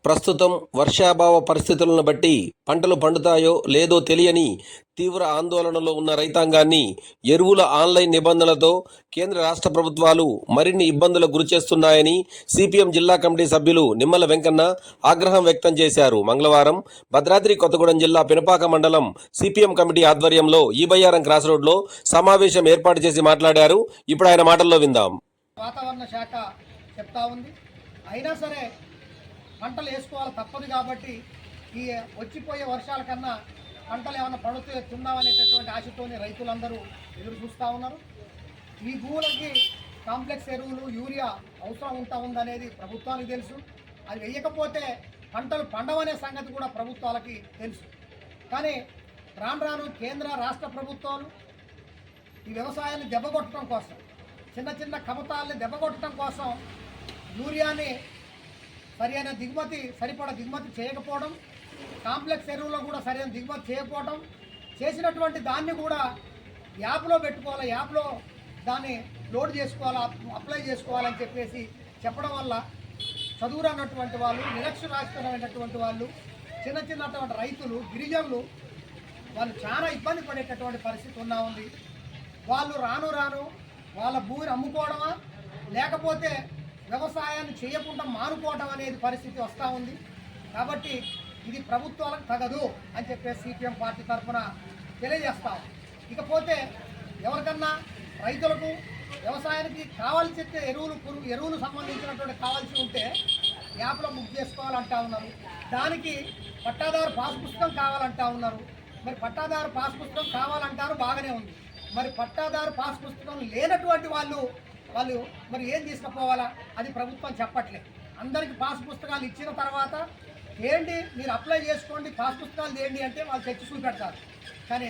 ప్రస్తుతం వర్షాభావ పరిస్థితులను బట్టి పంటలు పండుతాయో లేదో తెలియని తీవ్ర ఆందోళనలో ఉన్న రైతాంగాన్ని ఎరువుల ఆన్లైన్ నిబంధనలతో కేంద్ర రాష్ట్ర ప్రభుత్వాలు మరిన్ని ఇబ్బందులకు గురిచేస్తున్నాయని సిపిఎం జిల్లా కమిటీ సభ్యులు నిమ్మల వెంకన్న ఆగ్రహం వ్యక్తం చేశారు. మంగళవారం భద్రాద్రి కొత్తగూడెం జిల్లా పినపాక మండలం సిపిఎం కమిటీ ఆధ్వర్యంలో ఈబయ్యారం క్రాస్ రోడ్లో సమావేశం ఏర్పాటు చేసి మాట్లాడారు. ఇప్పుడు ఆయన మాటల్లో విందాం. వాతావరణ శాఖ చెప్తా ఉంది, అయినా సరే పంటలు వేసుకోవాలి తప్పదు కాబట్టి ఈ వచ్చిపోయే వర్షాల కన్నా పంటలు ఏమైనా పడుతూ తిందామనేటటువంటి ఆశతోనే రైతులందరూ ఎదురు చూస్తూ ఉన్నారు. ఈ భూములకి కాంప్లెక్స్ ఎరువులు యూరియా అవసరం ఉందనేది ప్రభుత్వానికి తెలుసు. అది వేయకపోతే పంటలు పండవనే సంగతి కూడా ప్రభుత్వాలకి తెలుసు. కానీ రాను రాను కేంద్ర రాష్ట్ర ప్రభుత్వాలు ఈ వ్యవసాయాన్ని దెబ్బకొట్టడం కోసం, చిన్న చిన్న కమతాలని దెబ్బకొట్టడం కోసం యూరియాని సరైన సరిపడ దిగుమతి చేయకపోవడం, కాంప్లెక్స్ ఎరువులో కూడా సరైన దిగుమతి చేయకపోవడం, చేసినటువంటి దాన్ని కూడా యాప్లో పెట్టుకోవాలి, యాప్లో దాన్ని లోడ్ చేసుకోవాలి, అప్లై చేసుకోవాలని చెప్పేసి చెప్పడం వల్ల చదువురానటువంటి వాళ్ళు, నిరక్షరాస్యమైనటువంటి వాళ్ళు, చిన్నటువంటి రైతులు, గిరిజనులు వాళ్ళు చాలా ఇబ్బంది పడేటటువంటి పరిస్థితి ఉంది. వాళ్ళు రాను రాను వాళ్ళ భూమిని అమ్ముకోవడమా లేకపోతే వ్యవసాయాన్ని చేయకుండా మానుకోవడం అనేది పరిస్థితి వస్తూ ఉంది. కాబట్టి ఇది ప్రభుత్వాలకు తగదు అని చెప్పేసి సిపిఎం పార్టీ తరఫున తెలియజేస్తాం. ఇకపోతే ఎవరికన్నా రైతులకు వ్యవసాయానికి కావాల్సి ఎరువులు సంబంధించినటువంటి కావాల్సి ఉంటే యాప్లో బుక్ చేసుకోవాలంటా ఉన్నారు. దానికి పట్టాదారు పాస్ పుస్తకం కావాలంటా ఉన్నారు. మరి పట్టాదారు పాస్ పుస్తకం కావాలంటారు, బాగానే ఉంది. మరి పట్టాదారు పాస్ పుస్తకం లేనటువంటి వాళ్ళు మరి ఏం తీసుకుపోవాలా అది ప్రభుత్వం చెప్పట్లేదు. అందరికీ పాస్ పుస్తకాలు ఇచ్చిన తర్వాత ఏంటి మీరు అప్లై చేసుకోండి, పాస్ పుస్తకాలు తేండి అంటే వాళ్ళు తెచ్చి చూపెడతారు. కానీ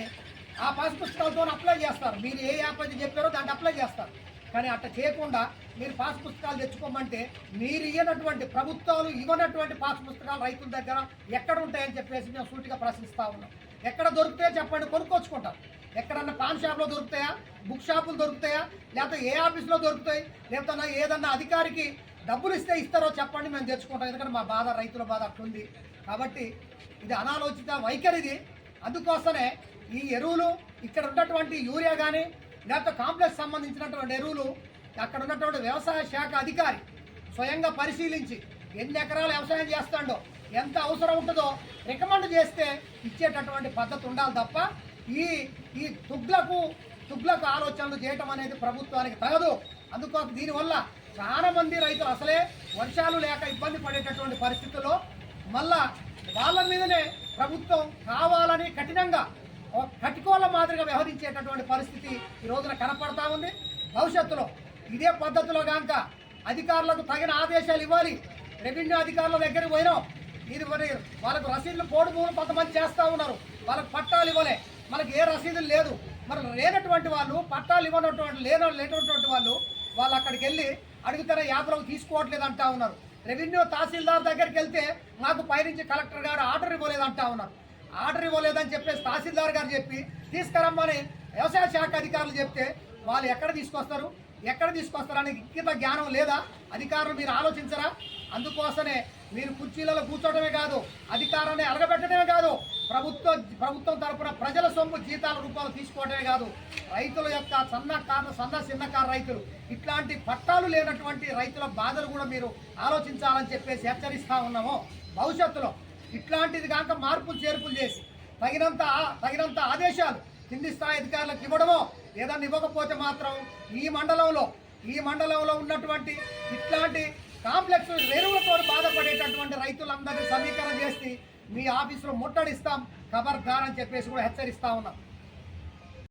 ఆ పాస్ పుస్తకాలతో అప్లై చేస్తారు. మీరు ఏ యాప్ అయితే చెప్పారో దాన్ని అప్లై చేస్తారు. కానీ అట్లా చేయకుండా మీరు పాస్ పుస్తకాలు తెచ్చుకోమంటే మీరు ప్రభుత్వాలు ఇవ్వనటువంటి పాస్ పుస్తకాలు రైతుల దగ్గర ఎక్కడ ఉంటాయని చెప్పేసి మేము సూటిగా ప్రశ్నిస్తూ ఉన్నాం. ఎక్కడ దొరుకుతాయో చెప్పండి, కొనుక్కొచ్చుకుంటాం. ఎక్కడన్నా పాన్ షాప్లో దొరుకుతాయా, బుక్ షాపులు దొరుకుతాయా, లేకపోతే ఏ ఆఫీస్లో దొరుకుతాయి, లేకపోతే ఏదన్నా అధికారికి డబ్బులు ఇస్తారో చెప్పండి, మేము తెచ్చుకుంటాం. ఎందుకంటే మా బాధ, రైతుల బాధ అట్లుంది. కాబట్టి ఇది అనాలోచిత వైఖరిది. అందుకోసమే ఈ ఎరువులు ఇక్కడ ఉన్నటువంటి యూరియా కానీ లేకపోతే కాంప్లెక్స్ సంబంధించినటువంటి ఎరువులు అక్కడ ఉన్నటువంటి వ్యవసాయ శాఖ అధికారి స్వయంగా పరిశీలించి ఎన్ని ఎకరాలు వ్యవసాయం చేస్తాడో, ఎంత అవసరం ఉంటుందో రికమెండ్ చేస్తే ఇచ్చేటటువంటి పద్ధతి ఉండాలి తప్ప ఈ తుగ్లకు ఆలోచనలు చేయటం అనేది ప్రభుత్వానికి తగదు. అందుకోసం దీనివల్ల చాలా మంది రైతులు అసలే వర్షాలు లేక ఇబ్బంది పడేటటువంటి పరిస్థితుల్లో మళ్ళా వాళ్ళ మీదనే ప్రభుత్వం కావాలని కఠినంగా కటికోళ్ళ మాదిరిగా వ్యవహరించేటటువంటి పరిస్థితి ఈ రోజున కనపడతా ఉంది. భవిష్యత్తులో ఇదే పద్ధతిలో కనుక అధికారులకు తగిన ఆదేశాలు ఇవ్వాలి. రెవెన్యూ అధికారుల దగ్గరికి పోయినాం, ఇది మరి వాళ్ళకు రసీదులు పోడుమూలు కొంతమంది చేస్తూ ఉన్నారు, వాళ్ళకు పట్టాలు ఇవ్వలే, మనకి ఏ రసీదులు లేదు. మరి లేనటువంటి వాళ్ళు, పట్టాలు లేనటువంటి వాళ్ళు అక్కడికి వెళ్ళి అడిగితేనే యాప్లో తీసుకోవట్లేదు అంటా ఉన్నారు. రెవెన్యూ తహసీల్దార్ దగ్గరికి వెళ్తే మాకు పైనుంచి కలెక్టర్ గారు ఆర్డర్ ఇవ్వలేదు అంటా ఉన్నారు. ఆర్డర్ ఇవ్వలేదని చెప్పేసి తహసీల్దార్ గారు చెప్పి తీసుకురమ్మని వ్యవసాయ శాఖ అధికారులు చెప్తే వాళ్ళు ఎక్కడ తీసుకొస్తారని ఇంకిత జ్ఞానం లేదా? అధికారులు మీరు ఆలోచించరా? అందుకోసమే మీరు కుర్చీలలో కూర్చోవడమే కాదు, అధికారాన్ని అలగబెట్టడమే కాదు, ప్రభుత్వం తరపున ప్రజల సొమ్ము జీతాల రూపాయలు తీసుకోవడమే కాదు, రైతుల యొక్క చిన్నకారు రైతులు ఇట్లాంటి పట్టాలు లేనటువంటి రైతుల బాధలు కూడా మీరు ఆలోచించాలని చెప్పేసి హెచ్చరిస్తూ ఉన్నాము. భవిష్యత్తులో ఇట్లాంటిది కాక మార్పులు చేర్పులు చేసి తగినంత ఆదేశాలు కింది స్థాయి అధికారులకు ఇవ్వడమో, ఏదన్నా ఇవ్వకపోతే మాత్రం ఈ మండలంలో ఉన్నటువంటి ఇట్లాంటి కాంప్లెక్స్ ఎరువులతో బాధపడేటటువంటి రైతులందరినీ సమీకరణ చేసి మీ ఆఫీసులో ముట్టడిస్తాం, ఖబర్దార్ అని చెప్పేసి కూడా హెచ్చరిస్తా ఉన్నాం.